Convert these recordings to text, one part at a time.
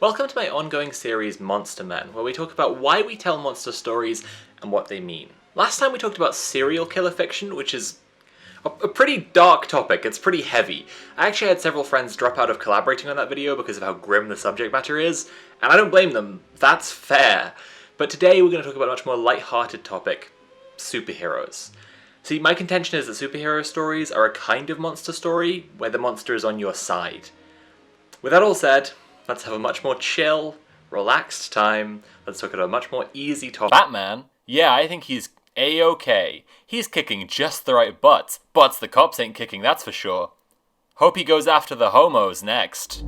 Welcome to my ongoing series Monster Men, where we talk about why we tell monster stories and what they mean. Last time we talked about serial killer fiction, which is a pretty dark topic. It's pretty heavy. I actually had several friends drop out of collaborating on that video because of how grim the subject matter is, and I don't blame them. That's fair. But today we're going to talk about a much more light-hearted topic, superheroes. See, my contention is that superhero stories are a kind of monster story where the monster is on your side. With that all said, let's have a much more chill, relaxed time. Let's look at a much more easy topic. Batman? Yeah, I think he's A-OK. He's kicking just the right butts. Butts the cops ain't kicking, that's for sure. Hope he goes after the homos next.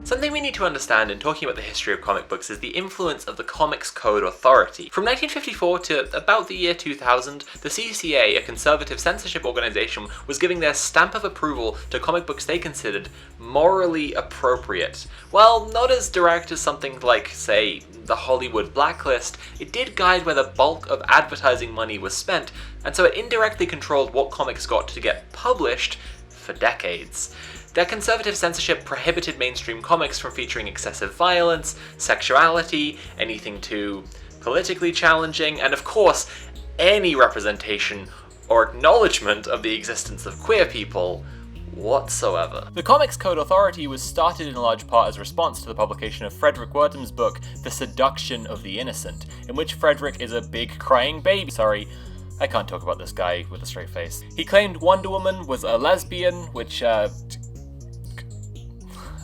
Something we need to understand in talking about the history of comic books is the influence of the Comics Code Authority. From 1954 to about the year 2000, the CCA, a conservative censorship organization, was giving their stamp of approval to comic books they considered morally appropriate. While not as direct as something like, say, the Hollywood blacklist, it did guide where the bulk of advertising money was spent, and so it indirectly controlled what comics got to get published for decades. Their conservative censorship prohibited mainstream comics from featuring excessive violence, sexuality, anything too politically challenging, and of course, any representation or acknowledgement of the existence of queer people whatsoever. The Comics Code Authority was started in large part as a response to the publication of Frederick Wertham's book, The Seduction of the Innocent, in which Frederick is a big crying baby. Sorry, I can't talk about this guy with a straight face. He claimed Wonder Woman was a lesbian, which,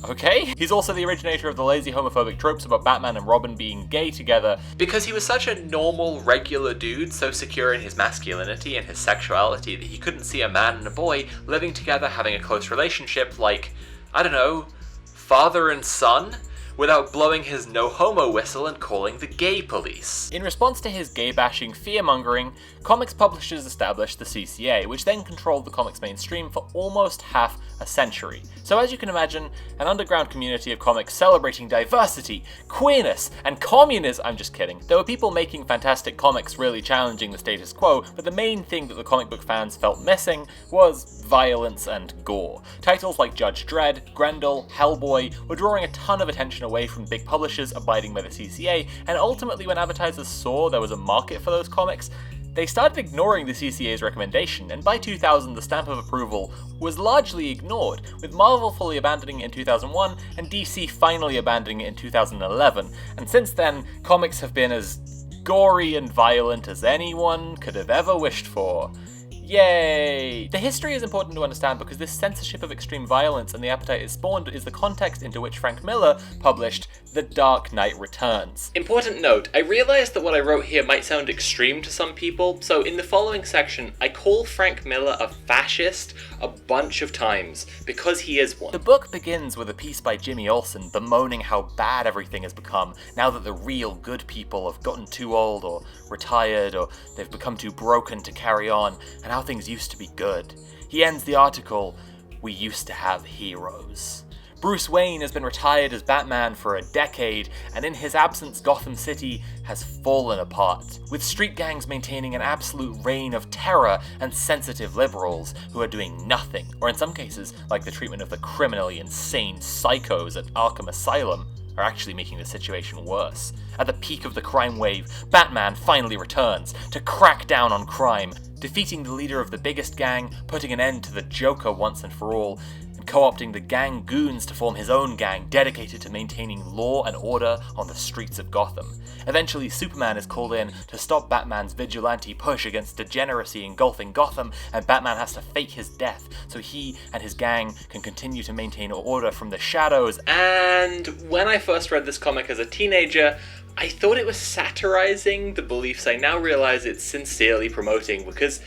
okay. He's also the originator of the lazy homophobic tropes about Batman and Robin being gay together. Because he was such a normal, regular dude, so secure in his masculinity and his sexuality that he couldn't see a man and a boy living together having a close relationship like, I don't know, father and son, without blowing his no-homo whistle and calling the gay police. In response to his gay-bashing fear-mongering, comics publishers established the CCA, which then controlled the comics mainstream for almost half a century. So as you can imagine, an underground community of comics celebrating diversity, queerness, and communism— I'm just kidding. There were people making fantastic comics really challenging the status quo, but the main thing that the comic book fans felt missing was violence and gore. Titles like Judge Dredd, Grendel, Hellboy were drawing a ton of attention away from big publishers abiding by the CCA, and ultimately when advertisers saw there was a market for those comics, they started ignoring the CCA's recommendation, and by 2000 the stamp of approval was largely ignored, with Marvel fully abandoning it in 2001 and DC finally abandoning it in 2011, and since then, comics have been as gory and violent as anyone could have ever wished for. Yay! The history is important to understand because this censorship of extreme violence and the appetite it spawned is the context into which Frank Miller published The Dark Knight Returns. Important note, I realize that what I wrote here might sound extreme to some people, so in the following section, I call Frank Miller a fascist a bunch of times, because he is one. The book begins with a piece by Jimmy Olsen bemoaning how bad everything has become now that the real good people have gotten too old or retired or they've become too broken to carry on, and how things used to be good. He ends the article, "We used to have heroes." Bruce Wayne has been retired as Batman for a decade, and in his absence Gotham City has fallen apart, with street gangs maintaining an absolute reign of terror and sensitive liberals who are doing nothing, or in some cases, like the treatment of the criminally insane psychos at Arkham Asylum, are actually making the situation worse. At the peak of the crime wave, Batman finally returns to crack down on crime, defeating the leader of the biggest gang, putting an end to the Joker once and for all, and co-opting the gang goons to form his own gang dedicated to maintaining law and order on the streets of Gotham. Eventually, Superman is called in to stop Batman's vigilante push against degeneracy engulfing Gotham, and Batman has to fake his death so he and his gang can continue to maintain order from the shadows. And when I first read this comic as a teenager, I thought it was satirizing the beliefs I now realize it's sincerely promoting, because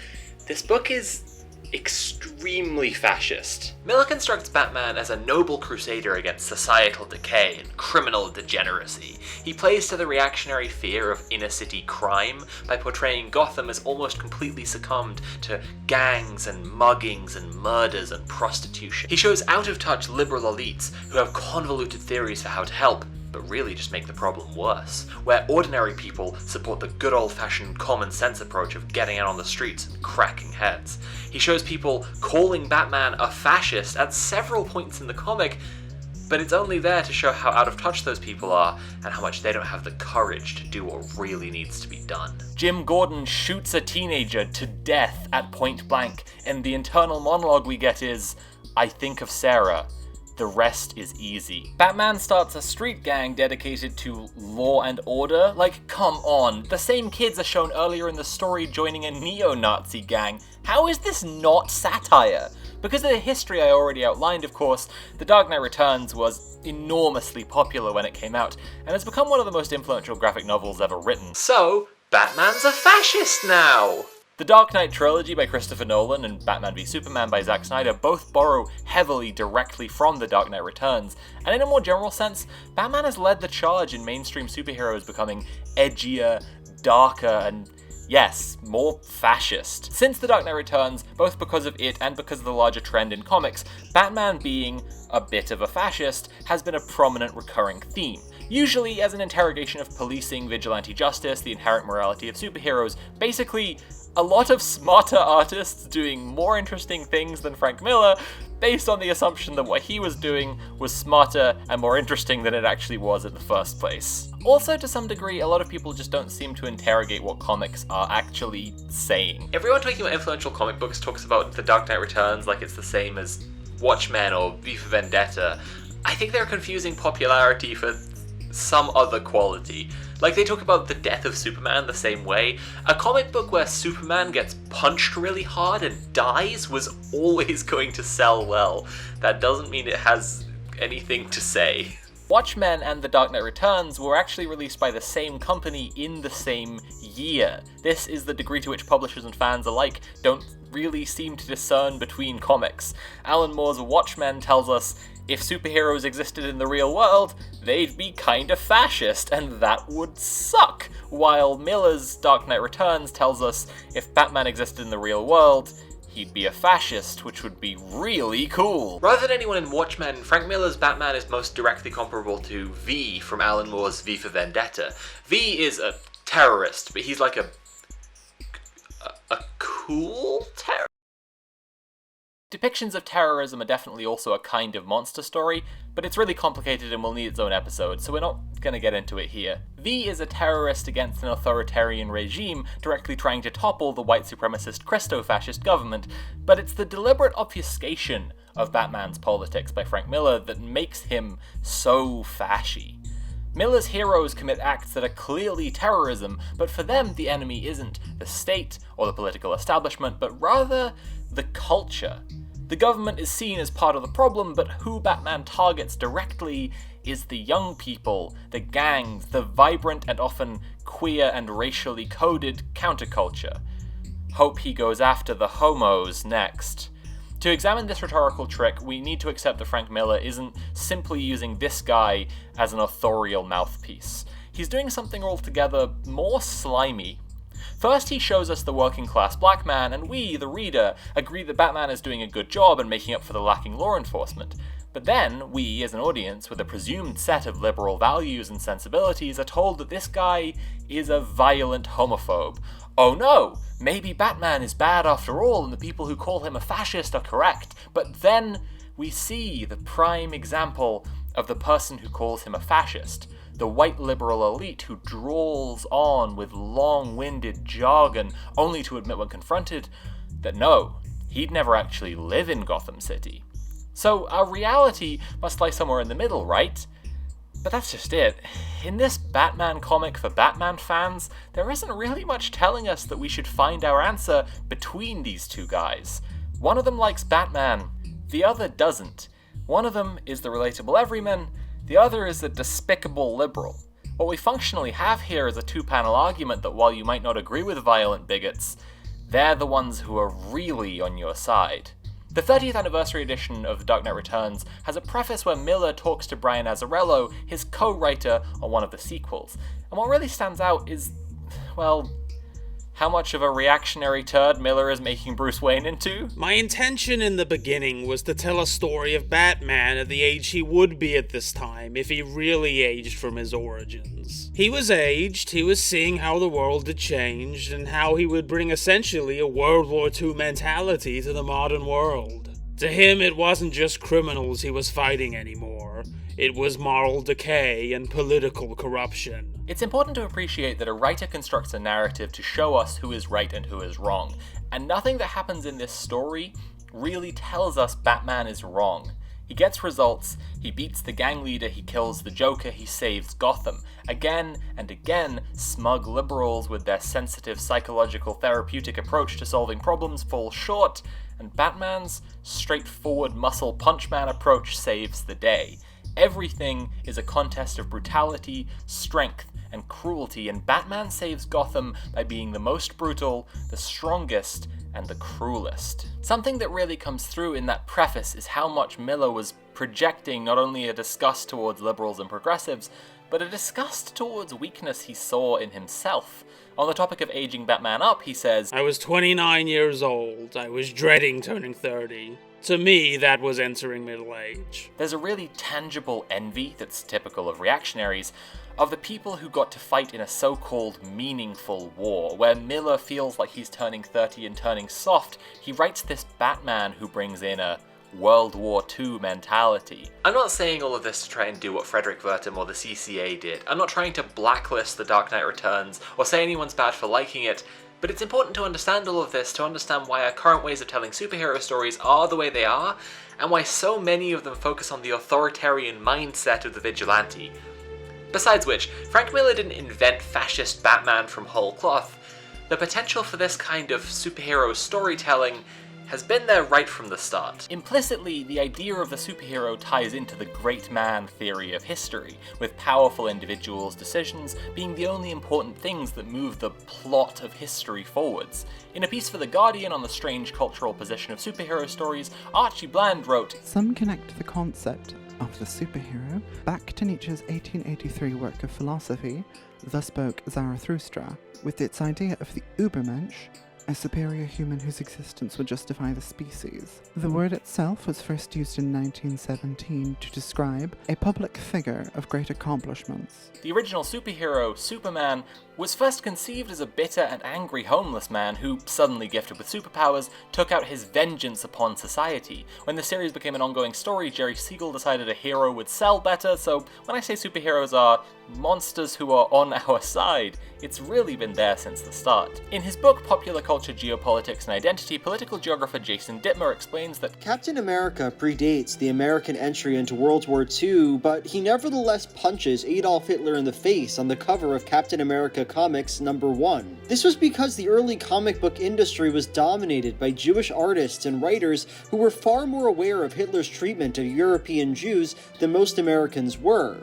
this book is extremely fascist. Miller constructs Batman as a noble crusader against societal decay and criminal degeneracy. He plays to the reactionary fear of inner-city crime by portraying Gotham as almost completely succumbed to gangs and muggings and murders and prostitution. He shows out-of-touch liberal elites who have convoluted theories for how to help, but really just make the problem worse, where ordinary people support the good old-fashioned common sense approach of getting out on the streets and cracking heads. He shows people calling Batman a fascist at several points in the comic, but it's only there to show how out of touch those people are and how much they don't have the courage to do what really needs to be done. Jim Gordon shoots a teenager to death at point blank, and the internal monologue we get is, "I think of Sarah. The rest is easy." Batman starts a street gang dedicated to law and order. Like, come on, the same kids are shown earlier in the story joining a neo-Nazi gang. How is this not satire? Because of the history I already outlined, of course, The Dark Knight Returns was enormously popular when it came out, and has become one of the most influential graphic novels ever written. So, Batman's a fascist now! The Dark Knight trilogy by Christopher Nolan and Batman v Superman by Zack Snyder both borrow heavily directly from The Dark Knight Returns, and in a more general sense, Batman has led the charge in mainstream superheroes becoming edgier, darker, and yes, more fascist. Since The Dark Knight Returns, both because of it and because of the larger trend in comics, Batman being a bit of a fascist has been a prominent recurring theme. Usually as an interrogation of policing, vigilante justice, the inherent morality of superheroes, basically a lot of smarter artists doing more interesting things than Frank Miller, based on the assumption that what he was doing was smarter and more interesting than it actually was in the first place. Also, to some degree, a lot of people just don't seem to interrogate what comics are actually saying. Everyone talking about influential comic books talks about The Dark Knight Returns like it's the same as Watchmen or V for Vendetta. I think they're confusing popularity for some other quality. Like, they talk about the death of Superman the same way. A comic book where Superman gets punched really hard and dies was always going to sell well. That doesn't mean it has anything to say. Watchmen and The Dark Knight Returns were actually released by the same company in the same year. This is the degree to which publishers and fans alike don't really seem to discern between comics. Alan Moore's Watchmen tells us, if superheroes existed in the real world, they'd be kinda fascist, and that would suck. While Miller's Dark Knight Returns tells us, if Batman existed in the real world, he'd be a fascist, which would be really cool. Rather than anyone in Watchmen, Frank Miller's Batman is most directly comparable to V from Alan Moore's V for Vendetta. V is a terrorist, but he's like a cool terrorist? Depictions of terrorism are definitely also a kind of monster story, but it's really complicated and will need its own episode, so we're not gonna get into it here. V is a terrorist against an authoritarian regime directly trying to topple the white supremacist Christo-fascist government, but it's the deliberate obfuscation of Batman's politics by Frank Miller that makes him so fashy. Miller's heroes commit acts that are clearly terrorism, but for them the enemy isn't the state or the political establishment, but rather the culture. The government is seen as part of the problem, but who Batman targets directly is the young people, the gangs, the vibrant and often queer and racially coded counterculture. Hope he goes after the homos next. To examine this rhetorical trick, we need to accept that Frank Miller isn't simply using this guy as an authorial mouthpiece. He's doing something altogether more slimy. First, he shows us the working-class black man, and we, the reader, agree that Batman is doing a good job and making up for the lacking law enforcement. But then, we, as an audience, with a presumed set of liberal values and sensibilities, are told that this guy is a violent homophobe. Oh no! Maybe Batman is bad after all, and the people who call him a fascist are correct. But then, we see the prime example of the person who calls him a fascist. The white liberal elite who drawls on with long-winded jargon, only to admit when confronted that no, he'd never actually live in Gotham City. So our reality must lie somewhere in the middle, right? But that's just it. In this Batman comic for Batman fans, there isn't really much telling us that we should find our answer between these two guys. One of them likes Batman, the other doesn't. One of them is the relatable everyman, the other is the despicable liberal. What we functionally have here is a two-panel argument that while you might not agree with violent bigots, they're the ones who are really on your side. The 30th anniversary edition of The Dark Knight Returns has a preface where Miller talks to Brian Azzarello, his co-writer on one of the sequels. And what really stands out is, well, how much of a reactionary turd Miller is making Bruce Wayne into. My intention in the beginning was to tell a story of Batman at the age he would be at this time if he really aged from his origins. He was aged, he was seeing how the world had changed, and how he would bring essentially a World War II mentality to the modern world. To him, it wasn't just criminals he was fighting anymore. It was moral decay and political corruption. It's important to appreciate that a writer constructs a narrative to show us who is right and who is wrong, and nothing that happens in this story really tells us Batman is wrong. He gets results, he beats the gang leader, he kills the Joker, he saves Gotham. Again and again, smug liberals with their sensitive psychological therapeutic approach to solving problems fall short, and Batman's straightforward muscle punchman approach saves the day. Everything is a contest of brutality, strength, and cruelty, and Batman saves Gotham by being the most brutal, the strongest, and the cruelest. Something that really comes through in that preface is how much Miller was projecting not only a disgust towards liberals and progressives, but a disgust towards weakness he saw in himself. On the topic of aging Batman up, he says, I was 29 years old. I was dreading turning 30. To me, that was entering middle age. There's a really tangible envy that's typical of reactionaries, of the people who got to fight in a so-called meaningful war, where Miller feels like he's turning 30 and turning soft. He writes this Batman who brings in a World War II mentality. I'm not saying all of this to try and do what Frederick Wertham or the CCA did. I'm not trying to blacklist The Dark Knight Returns or say anyone's bad for liking it, but it's important to understand all of this to understand why our current ways of telling superhero stories are the way they are, and why so many of them focus on the authoritarian mindset of the vigilante. Besides which, Frank Miller didn't invent fascist Batman from whole cloth. The potential for this kind of superhero storytelling has been there right from the start. Implicitly, the idea of the superhero ties into the great man theory of history, with powerful individuals' decisions being the only important things that move the plot of history forwards. In a piece for The Guardian on the strange cultural position of superhero stories, Archie Bland wrote, Some connect the concept of the superhero back to Nietzsche's 1883 work of philosophy, Thus Spoke Zarathustra, with its idea of the Übermensch, a superior human whose existence would justify the species. The word itself was first used in 1917 to describe a public figure of great accomplishments. The original superhero, Superman, was first conceived as a bitter and angry homeless man who, suddenly gifted with superpowers, took out his vengeance upon society. When the series became an ongoing story, Jerry Siegel decided a hero would sell better, so when I say superheroes are monsters who are on our side, it's really been there since the start. In his book Popular Culture, Geopolitics and Identity, political geographer Jason Dittmer explains that Captain America predates the American entry into World War II, but he nevertheless punches Adolf Hitler in the face on the cover of Captain America Comics #1. This was because the early comic book industry was dominated by Jewish artists and writers who were far more aware of Hitler's treatment of European Jews than most Americans were.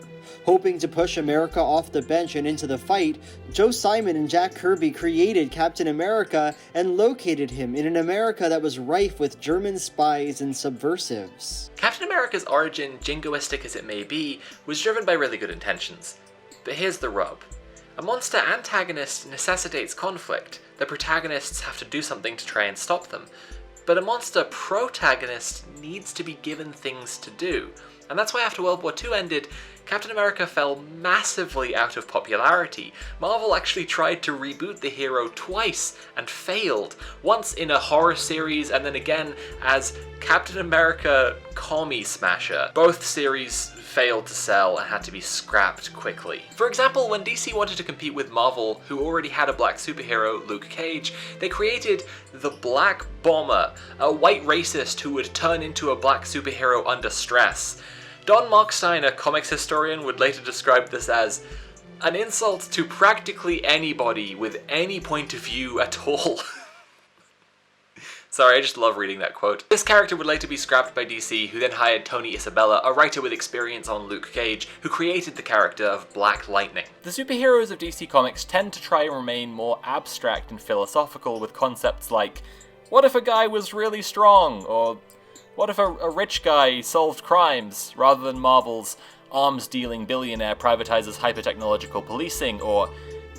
Hoping to push America off the bench and into the fight, Joe Simon and Jack Kirby created Captain America and located him in an America that was rife with German spies and subversives. Captain America's origin, jingoistic as it may be, was driven by really good intentions. But here's the rub. A monster antagonist necessitates conflict. The protagonists have to do something to try and stop them. But a monster protagonist needs to be given things to do. And that's why after World War II ended, Captain America fell massively out of popularity. Marvel actually tried to reboot the hero twice and failed. Once in a horror series and then again as Captain America Commie Smasher. Both series failed to sell and had to be scrapped quickly. For example, when DC wanted to compete with Marvel, who already had a black superhero, Luke Cage, they created the Black Bomber, a white racist who would turn into a black superhero under stress. Don Markstein, a comics historian, would later describe this as an insult to practically anybody with any point of view at all. Sorry, I just love reading that quote. This character would later be scrapped by DC, who then hired Tony Isabella, a writer with experience on Luke Cage, who created the character of Black Lightning. The superheroes of DC Comics tend to try and remain more abstract and philosophical with concepts like, what if a guy was really strong? Or what if a rich guy solved crimes? Rather than Marvel's arms-dealing billionaire privatizes hyper-technological policing, or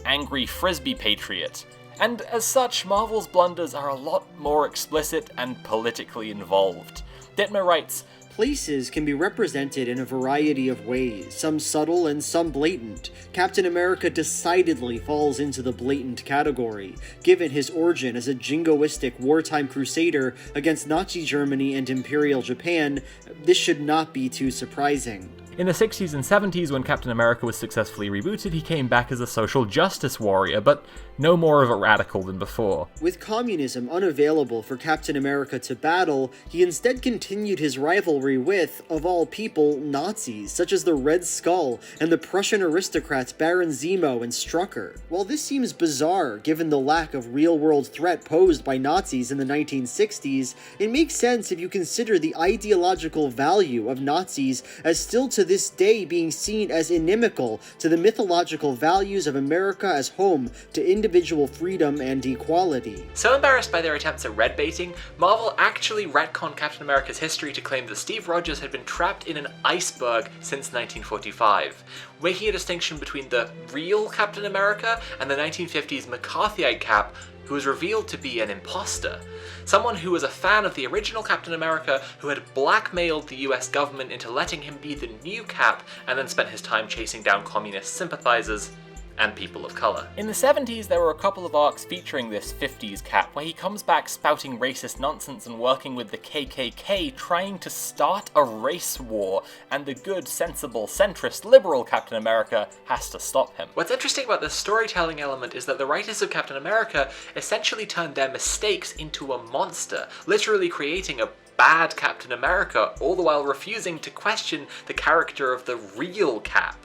angry frisbee patriot. And as such, Marvel's blunders are a lot more explicit and politically involved. Dittmer writes, Places can be represented in a variety of ways, some subtle and some blatant. Captain America decidedly falls into the blatant category, given his origin as a jingoistic wartime crusader against Nazi Germany and Imperial Japan. This should not be too surprising. in the 60s and 70s, when Captain America was successfully rebooted, he came back as a social justice warrior, but no more of a radical than before. With communism unavailable for Captain America to battle, he instead continued his rivalry with, of all people, Nazis, such as the Red Skull and the Prussian aristocrats Baron Zemo and Strucker. While this seems bizarre given the lack of real-world threat posed by Nazis in the 1960s, it makes sense if you consider the ideological value of Nazis as still to this day being seen as inimical to the mythological values of America as home to individual freedom and equality. So embarrassed by their attempts at red baiting, Marvel actually retconned Captain America's history to claim that Steve Rogers had been trapped in an iceberg since 1945, making a distinction between the real Captain America and the 1950s McCarthyite Cap, who was revealed to be an imposter. Someone who was a fan of the original Captain America, who had blackmailed the US government into letting him be the new Cap, and then spent his time chasing down communist sympathizers and people of colour. In the 70s, there were a couple of arcs featuring this 50s Cap, where he comes back spouting racist nonsense and working with the KKK, trying to start a race war, and the good, sensible, centrist, liberal Captain America has to stop him. What's interesting about this storytelling element is that the writers of Captain America essentially turned their mistakes into a monster, literally creating a bad Captain America, all the while refusing to question the character of the real Cap.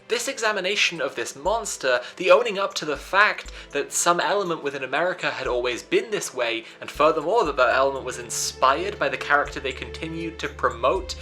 This examination of this monster, the owning up to the fact that some element within America had always been this way, and furthermore that that element was inspired by the character they continued to promote,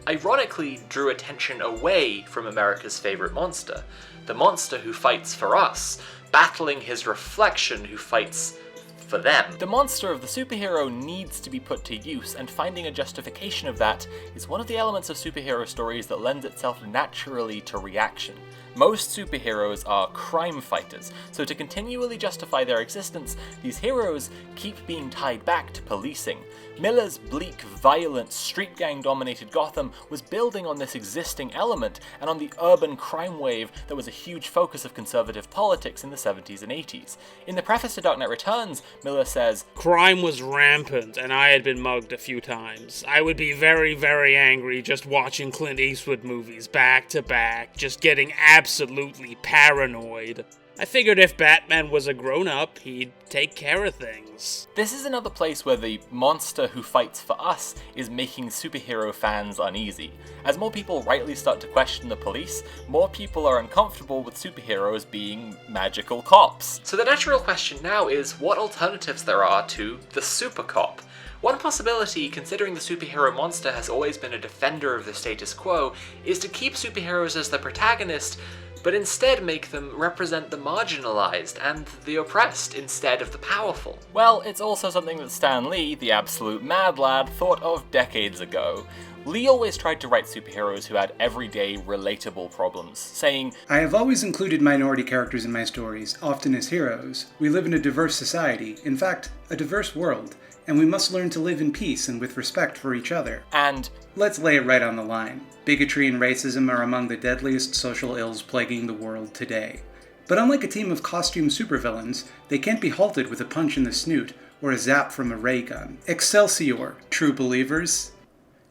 ironically drew attention away from America's favourite monster. The monster who fights for us, battling his reflection who fights for them. The monster of the superhero needs to be put to use, and finding a justification of that is one of the elements of superhero stories that lends itself naturally to reaction. Most superheroes are crime fighters, so to continually justify their existence, these heroes keep being tied back to policing. Miller's bleak, violent, street gang-dominated Gotham was building on this existing element, and on the urban crime wave that was a huge focus of conservative politics in the 70s and 80s. In the preface to Dark Knight Returns, Miller says, "Crime was rampant, and I had been mugged a few times. I would be very, very angry just watching Clint Eastwood movies back to back, just getting absolutely paranoid. I figured if Batman was a grown-up, he'd take care of things." This is another place where the monster who fights for us is making superhero fans uneasy. As more people rightly start to question the police, more people are uncomfortable with superheroes being magical cops. So the natural question now is what alternatives there are to the super cop. One possibility, considering the superhero monster has always been a defender of the status quo, is to keep superheroes as the protagonist, but instead make them represent the marginalized and the oppressed instead of the powerful. Well, it's also something that Stan Lee, the absolute mad lad, thought of decades ago. Lee always tried to write superheroes who had everyday, relatable problems, saying, "I have always included minority characters in my stories, often as heroes. We live in a diverse society, in fact, a diverse world, and we must learn to live in peace and with respect for each other." And let's lay it right on the line. Bigotry and racism are among the deadliest social ills plaguing the world today. But unlike a team of costume supervillains, they can't be halted with a punch in the snoot or a zap from a ray gun. Excelsior, true believers.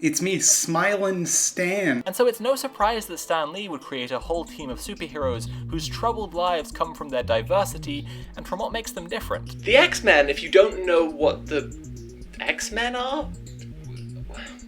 It's me, Smilin' Stan. And so it's no surprise that Stan Lee would create a whole team of superheroes whose troubled lives come from their diversity and from what makes them different. The X-Men, if you don't know what the X-Men are?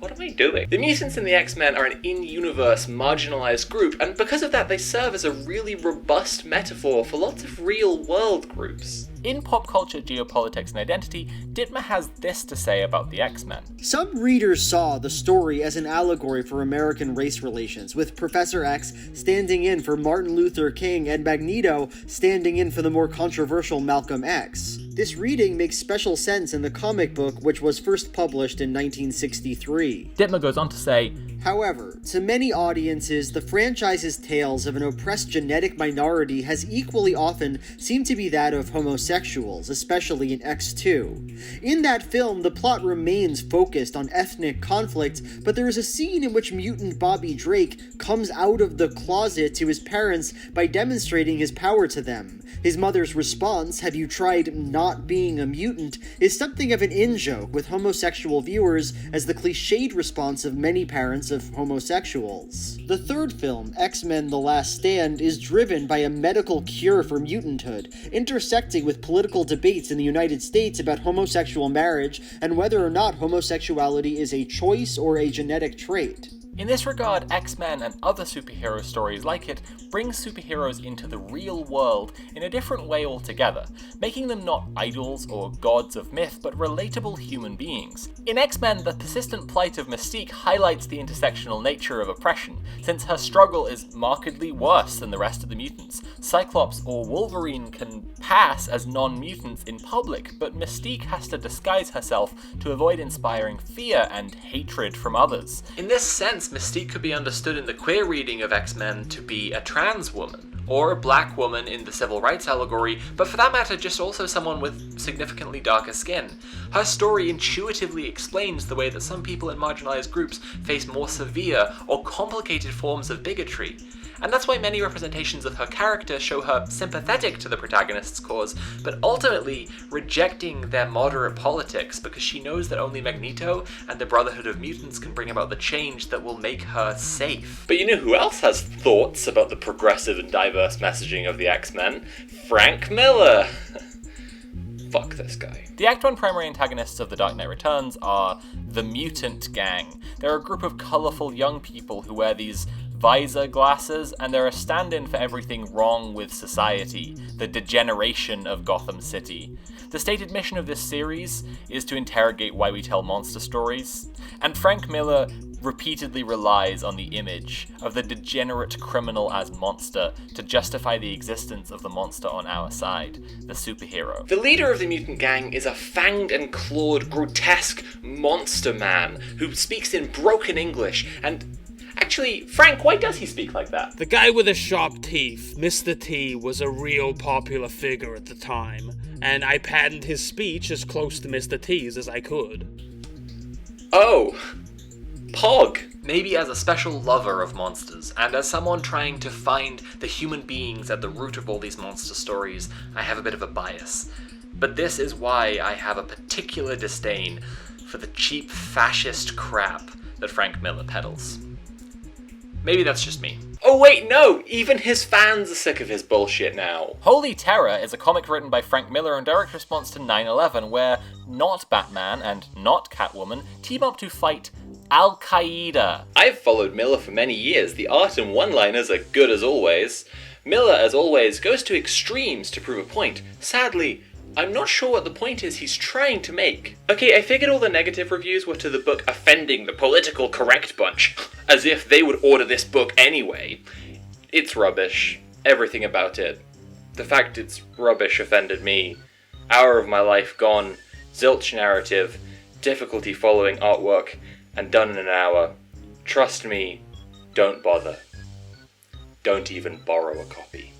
What am I doing? The mutants in the X-Men are an in-universe, marginalized group, and because of that, they serve as a really robust metaphor for lots of real-world groups. In Pop Culture, Geopolitics and Identity, Dittmer has this to say about the X-Men. Some readers saw the story as an allegory for American race relations, with Professor X standing in for Martin Luther King and Magneto standing in for the more controversial Malcolm X. This reading makes special sense in the comic book, which was first published in 1963. Dittmer goes on to say, However, to many audiences, the franchise's tales of an oppressed genetic minority has equally often seemed to be that of homosexuals, especially in X2. In that film, the plot remains focused on ethnic conflict, but there is a scene in which mutant Bobby Drake comes out of the closet to his parents by demonstrating his power to them. His mother's response, "Have you tried not being a mutant?" is something of an in-joke with homosexual viewers as the cliched response of many parents of homosexuals. The third film, X-Men: The Last Stand, is driven by a medical cure for mutanthood, intersecting with political debates in the United States about homosexual marriage and whether or not homosexuality is a choice or a genetic trait. in this regard, X-Men and other superhero stories like it bring superheroes into the real world in a different way altogether, making them not idols or gods of myth, but relatable human beings. In X-Men, the persistent plight of Mystique highlights the intersectional nature of oppression, since her struggle is markedly worse than the rest of the mutants. Cyclops or Wolverine can pass as non-mutants in public, but Mystique has to disguise herself to avoid inspiring fear and hatred from others. In this sense, Mystique could be understood in the queer reading of X-Men to be a trans woman, or a black woman in the civil rights allegory, but for that matter just also someone with significantly darker skin. Her story intuitively explains the way that some people in marginalized groups face more severe or complicated forms of bigotry. And that's why many representations of her character show her sympathetic to the protagonist's cause, but ultimately rejecting their moderate politics because she knows that only Magneto and the Brotherhood of Mutants can bring about the change that will make her safe. But you know who else has thoughts about the progressive and diverse messaging of the X-Men? Frank Miller! Fuck this guy. The Act 1 primary antagonists of The Dark Knight Returns are the Mutant Gang. They're a group of colourful young people who wear these visor glasses, and they're a stand-in for everything wrong with society, the degeneration of Gotham City. The stated mission of this series is to interrogate why we tell monster stories, and Frank Miller repeatedly relies on the image of the degenerate criminal as monster to justify the existence of the monster on our side, the superhero. The leader of the mutant gang is a fanged and clawed, grotesque monster man who speaks in broken English, and actually, Frank, why does he speak like that? The guy with the sharp teeth, Mr. T, was a real popular figure at the time, and I patterned his speech as close to Mr. T's as I could. Oh, Pog! Maybe as a special lover of monsters, and as someone trying to find the human beings at the root of all these monster stories, I have a bit of a bias. But this is why I have a particular disdain for the cheap fascist crap that Frank Miller peddles. Maybe that's just me. Oh wait, no! Even his fans are sick of his bullshit now. Holy Terror is a comic written by Frank Miller in direct response to 9/11, where not Batman and not Catwoman team up to fight Al-Qaeda. I've followed Miller for many years. The art and one-liners are good as always. Miller, as always, goes to extremes to prove a point. Sadly, I'm not sure what the point is he's trying to make. Okay, I figured all the negative reviews were to the book offending the political correct bunch, as if they would order this book anyway. It's rubbish. Everything about it. The fact it's rubbish offended me. Hour of my life gone, zilch narrative, difficulty following artwork, and done in an hour. Trust me, don't bother. Don't even borrow a copy.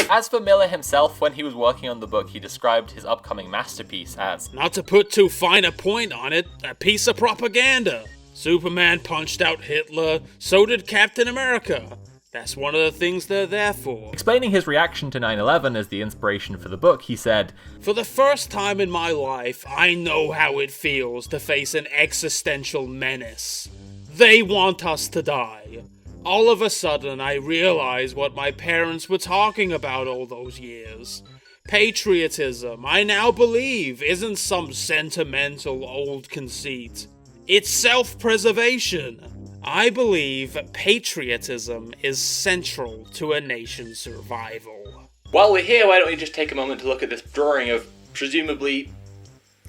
As for Miller himself, when he was working on the book, he described his upcoming masterpiece as, not to put too fine a point on it, a piece of propaganda. Superman punched out Hitler, so did Captain America. That's one of the things they're there for. Explaining his reaction to 9/11 as the inspiration for the book, he said, For the first time in my life, I know how it feels to face an existential menace. They want us to die. All of a sudden, I realize what my parents were talking about all those years. Patriotism, I now believe, isn't some sentimental old conceit. It's self-preservation. I believe patriotism is central to a nation's survival. While we're here, why don't we just take a moment to look at this drawing of, presumably,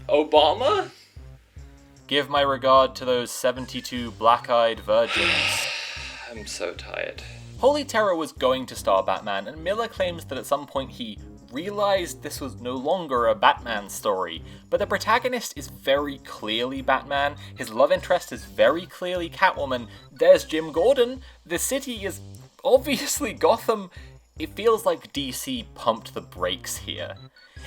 Obama? Give my regard to those 72 black-eyed virgins. I'm so tired. Holy Terror was going to star Batman, and Miller claims that at some point he realized this was no longer a Batman story, but the protagonist is very clearly Batman, his love interest is very clearly Catwoman, there's Jim Gordon, the city is obviously Gotham. It feels like DC pumped the brakes here.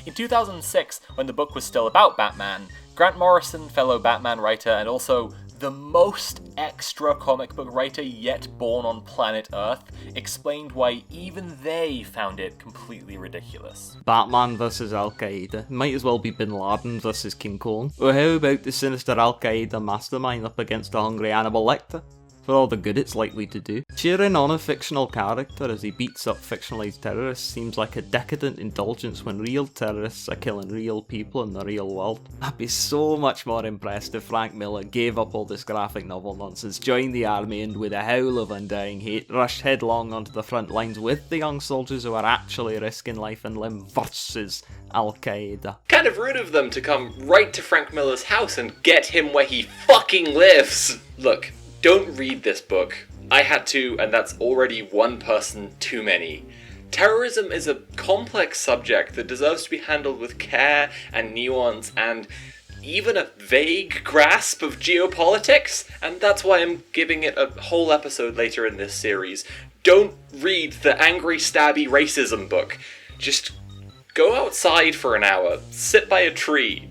In 2006, when the book was still about Batman, Grant Morrison, fellow Batman writer and also the most extra comic book writer yet born on planet Earth, explained why even they found it completely ridiculous. Batman versus Al-Qaeda. Might as well be Bin Laden versus King Kong. Or how about the sinister Al-Qaeda mastermind up against the hungry Hannibal Lecter? For all the good it's likely to do. Cheering on a fictional character as he beats up fictionalized terrorists seems like a decadent indulgence when real terrorists are killing real people in the real world. I'd be so much more impressed if Frank Miller gave up all this graphic novel nonsense, joined the army, and with a howl of undying hate, rushed headlong onto the front lines with the young soldiers who are actually risking life and limb versus Al-Qaeda. Kind of rude of them to come right to Frank Miller's house and get him where he fucking lives. Look, don't read this book. I had to, and that's already one person too many. Terrorism is a complex subject that deserves to be handled with care and nuance and even a vague grasp of geopolitics, and that's why I'm giving it a whole episode later in this series. Don't read the angry, stabby racism book. Just go outside for an hour, sit by a tree.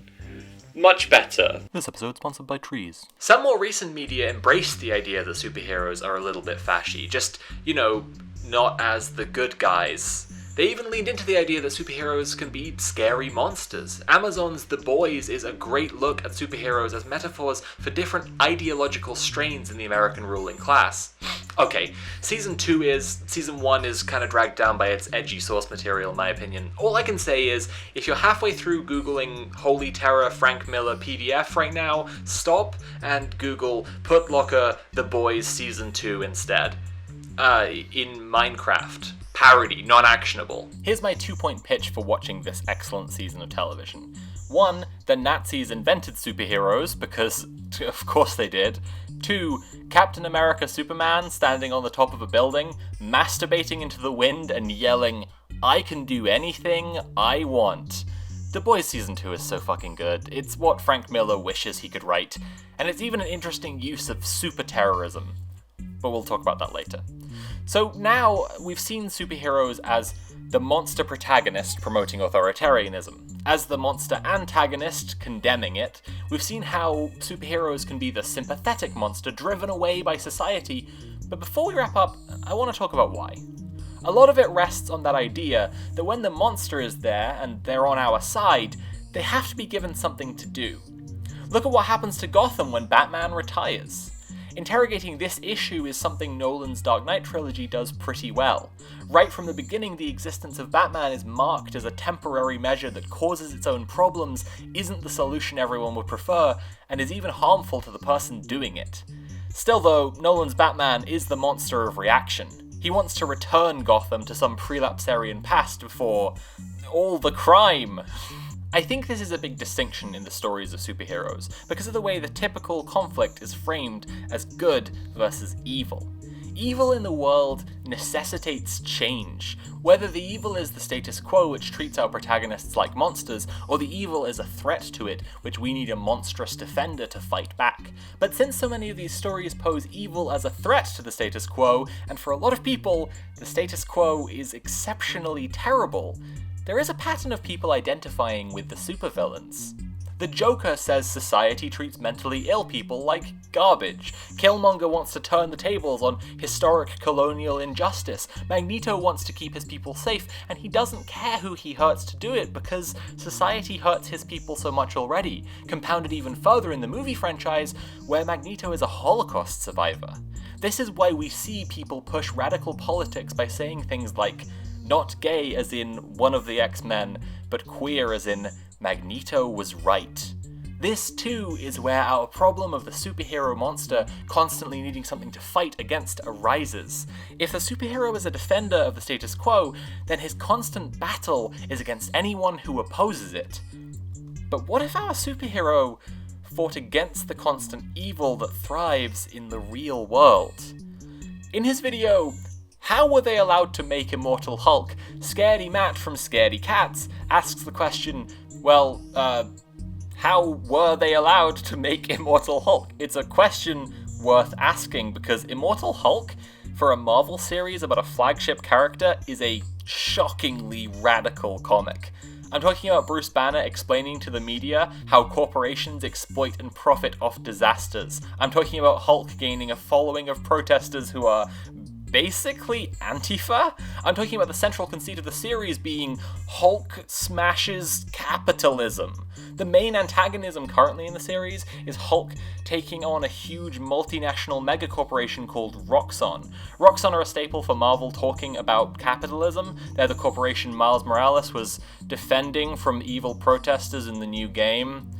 Much better. This episode sponsored by trees. Some more recent media embraced the idea that superheroes are a little bit fashy, just, not as the good guys. They even leaned into the idea that superheroes can be scary monsters. Amazon's The Boys is a great look at superheroes as metaphors for different ideological strains in the American ruling class. Okay, Season 1 is kind of dragged down by its edgy source material in my opinion. All I can say is, if you're halfway through Googling Holy Terror Frank Miller PDF right now, stop and Google Put Locker The Boys Season 2 instead. In Minecraft. Parody, non-actionable. Here's my 2-point pitch for watching this excellent season of television. 1, the Nazis invented superheroes, because of course they did. 2, Captain America Superman standing on the top of a building, masturbating into the wind and yelling, "I can do anything I want." The Boys Season 2 is so fucking good. It's what Frank Miller wishes he could write, and it's even an interesting use of super terrorism. But we'll talk about that later. So now we've seen superheroes as the monster protagonist promoting authoritarianism, as the monster antagonist condemning it. We've seen how superheroes can be the sympathetic monster driven away by society. But before we wrap up, I want to talk about why. A lot of it rests on that idea that when the monster is there and they're on our side, they have to be given something to do. Look at what happens to Gotham when Batman retires. Interrogating this issue is something Nolan's Dark Knight trilogy does pretty well. Right from the beginning, the existence of Batman is marked as a temporary measure that causes its own problems, isn't the solution everyone would prefer, and is even harmful to the person doing it. Still though, Nolan's Batman is the monster of reaction. He wants to return Gotham to some prelapsarian past before all the crime. I think this is a big distinction in the stories of superheroes, because of the way the typical conflict is framed as good versus evil. Evil in the world necessitates change, whether the evil is the status quo which treats our protagonists like monsters, or the evil is a threat to it which we need a monstrous defender to fight back. But since so many of these stories pose evil as a threat to the status quo, and for a lot of people, the status quo is exceptionally terrible, there is a pattern of people identifying with the supervillains. The Joker says society treats mentally ill people like garbage. Killmonger wants to turn the tables on historic colonial injustice. Magneto wants to keep his people safe, and he doesn't care who he hurts to do it because society hurts his people so much already, compounded even further in the movie franchise, where Magneto is a Holocaust survivor. This is why we see people push radical politics by saying things like, not gay as in one of the X-Men, but queer as in Magneto was right. This too is where our problem of the superhero monster constantly needing something to fight against arises. If the superhero is a defender of the status quo, then his constant battle is against anyone who opposes it. But what if our superhero fought against the constant evil that thrives in the real world? In his video, How Were They Allowed to Make Immortal Hulk?, Scaredy Matt from Scaredy Cats asks the question, well, how were they allowed to make Immortal Hulk? It's a question worth asking because Immortal Hulk, for a Marvel series about a flagship character, is a shockingly radical comic. I'm talking about Bruce Banner explaining to the media how corporations exploit and profit off disasters. I'm talking about Hulk gaining a following of protesters who are basically Antifa? I'm talking about the central conceit of the series being Hulk smashes capitalism. The main antagonism currently in the series is Hulk taking on a huge multinational megacorporation called Roxxon. Roxxon are a staple for Marvel talking about capitalism. They're the corporation Miles Morales was defending from evil protesters in the new game.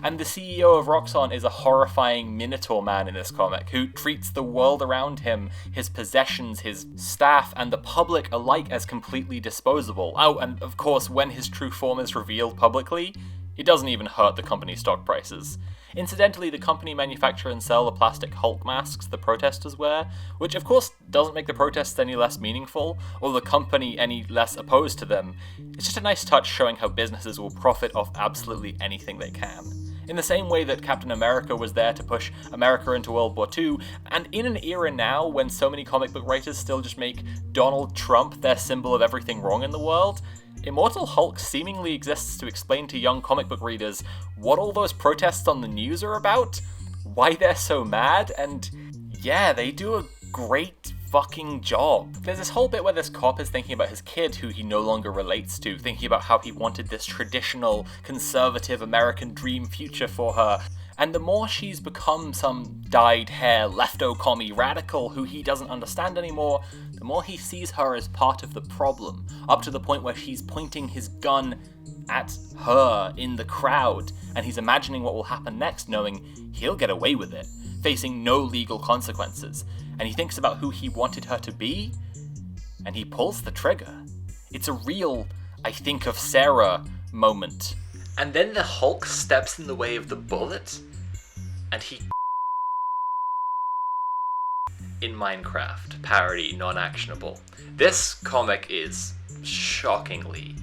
And the CEO of Roxxon is a horrifying Minotaur man in this comic, who treats the world around him, his possessions, his staff, and the public alike as completely disposable. Oh, and of course, when his true form is revealed publicly, it doesn't even hurt the company's stock prices. Incidentally, the company manufacture and sell the plastic Hulk masks the protesters wear, which of course doesn't make the protests any less meaningful, or the company any less opposed to them. It's just a nice touch showing how businesses will profit off absolutely anything they can. In the same way that Captain America was there to push America into World War II, and in an era now when so many comic book writers still just make Donald Trump their symbol of everything wrong in the world, Immortal Hulk seemingly exists to explain to young comic book readers what all those protests on the news are about, why they're so mad, and yeah, they do a great fucking job. There's this whole bit where this cop is thinking about his kid who he no longer relates to, thinking about how he wanted this traditional, conservative American dream future for her. And the more she's become some dyed hair, lefto-commie radical who he doesn't understand anymore, the more he sees her as part of the problem, up to the point where he's pointing his gun at her in the crowd, and he's imagining what will happen next, knowing he'll get away with it, facing no legal consequences. And he thinks about who he wanted her to be, and he pulls the trigger. It's a real, I think of Sarah moment. And then the Hulk steps in the way of the bullet, and he in Minecraft, parody, non-actionable. This comic is shockingly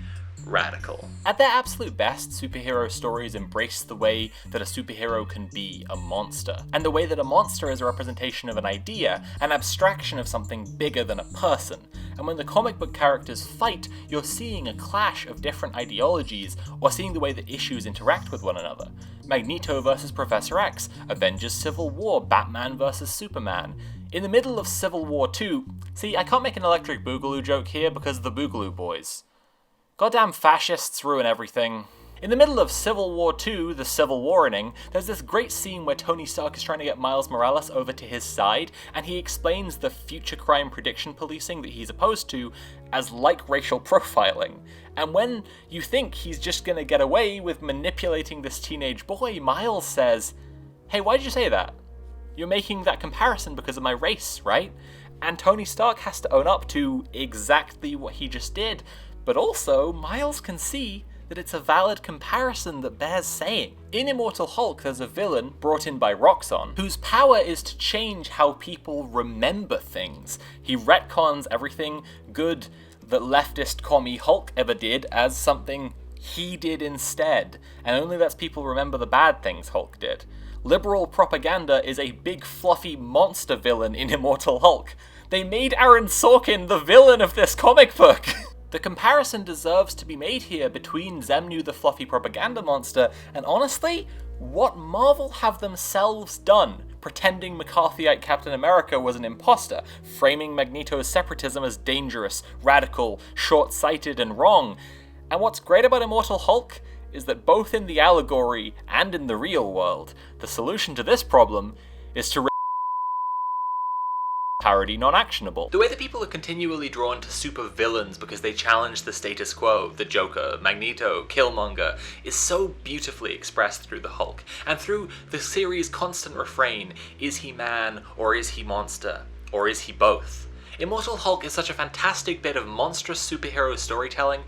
radical. At their absolute best, superhero stories embrace the way that a superhero can be a monster, and the way that a monster is a representation of an idea, an abstraction of something bigger than a person. And when the comic book characters fight, you're seeing a clash of different ideologies, or seeing the way that issues interact with one another. Magneto versus Professor X, Avengers Civil War, Batman versus Superman. In the middle of Civil War 2, see, I can't make an Electric Boogaloo joke here because of the Boogaloo Boys. Goddamn fascists ruin everything. In the middle of Civil War 2, the Civil Warning, there's this great scene where Tony Stark is trying to get Miles Morales over to his side, and he explains the future crime prediction policing that he's opposed to as like racial profiling. And when you think he's just gonna get away with manipulating this teenage boy, Miles says, "Hey, why'd you say that? You're making that comparison because of my race, right?" And Tony Stark has to own up to exactly what he just did. But also, Miles can see that it's a valid comparison that bears saying. In Immortal Hulk, there's a villain brought in by Roxxon, whose power is to change how people remember things. He retcons everything good that leftist commie Hulk ever did as something he did instead, and only lets people remember the bad things Hulk did. Liberal propaganda is a big fluffy monster villain in Immortal Hulk. They made Aaron Sorkin the villain of this comic book! The comparison deserves to be made here between Xemnu the fluffy propaganda monster and honestly, what Marvel have themselves done, pretending McCarthyite Captain America was an imposter, framing Magneto's separatism as dangerous, radical, short-sighted, and wrong. And what's great about Immortal Hulk is that both in the allegory and in the real world, the solution to this problem is to parody non-actionable. The way that people are continually drawn to super villains because they challenge the status quo, the Joker, Magneto, Killmonger, is so beautifully expressed through the Hulk, and through the series' constant refrain, is he man, or is he monster, or is he both? Immortal Hulk is such a fantastic bit of monstrous superhero storytelling,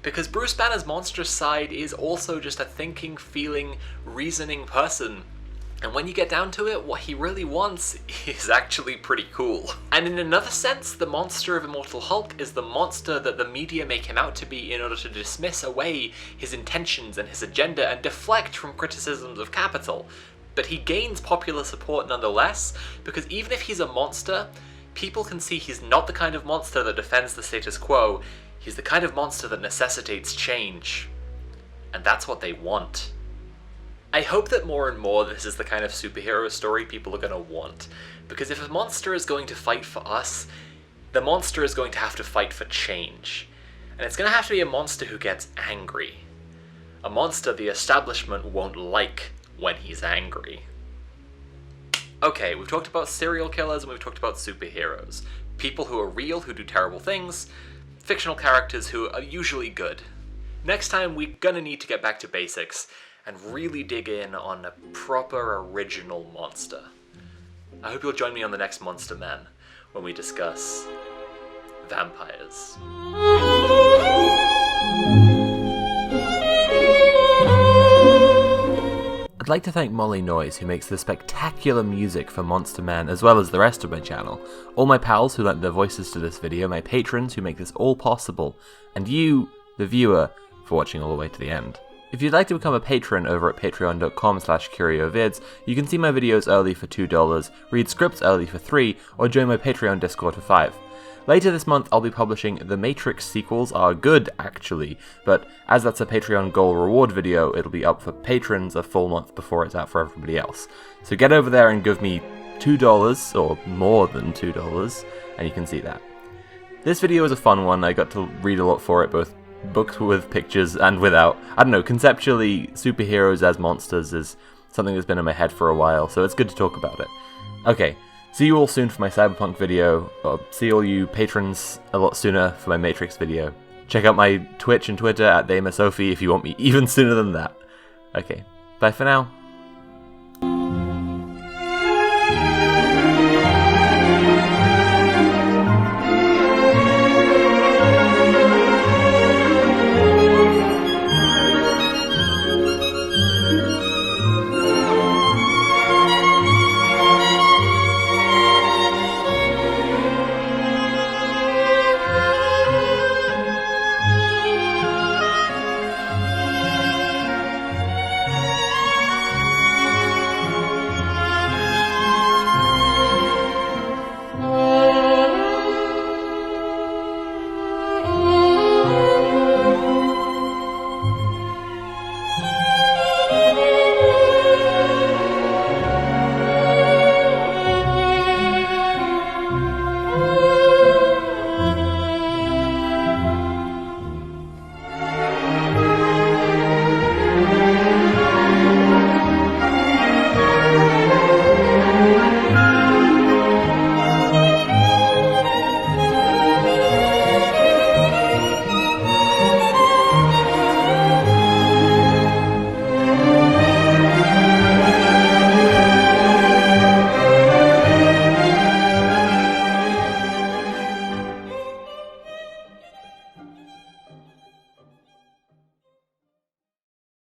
because Bruce Banner's monstrous side is also just a thinking, feeling, reasoning person. And when you get down to it, what he really wants is actually pretty cool. And in another sense, the monster of Immortal Hulk is the monster that the media make him out to be in order to dismiss away his intentions and his agenda and deflect from criticisms of capital. But he gains popular support nonetheless, because even if he's a monster, people can see he's not the kind of monster that defends the status quo, he's the kind of monster that necessitates change. And that's what they want. I hope that more and more this is the kind of superhero story people are going to want, because if a monster is going to fight for us, the monster is going to have to fight for change. And it's going to have to be a monster who gets angry. A monster the establishment won't like when he's angry. Okay, we've talked about serial killers and we've talked about superheroes. People who are real, who do terrible things, fictional characters who are usually good. Next time, we're gonna need to get back to basics and really dig in on a proper original monster. I hope you'll join me on the next Monster Men when we discuss vampires. I'd like to thank Molly Noise, who makes the spectacular music for Monster Men, as well as the rest of my channel, all my pals who lent their voices to this video, my patrons who make this all possible, and you, the viewer, for watching all the way to the end. If you'd like to become a patron over at patreon.com/CurioVids, you can see my videos early for $2, read scripts early for $3, or join my Patreon Discord for $5. Later this month, I'll be publishing The Matrix sequels are good, actually, but as that's a Patreon goal reward video, it'll be up for patrons a full month before it's out for everybody else. So get over there and give me $2, or more than $2, and you can see that. This video was a fun one. I got to read a lot for it, both books with pictures and without. I don't know, conceptually, superheroes as monsters is something that's been in my head for a while, so it's good to talk about it. Okay, see you all soon for my Cyberpunk video, or see all you patrons a lot sooner for my Matrix video. Check out my Twitch and Twitter at TheMaSophie if you want me even sooner than that. Okay, bye for now.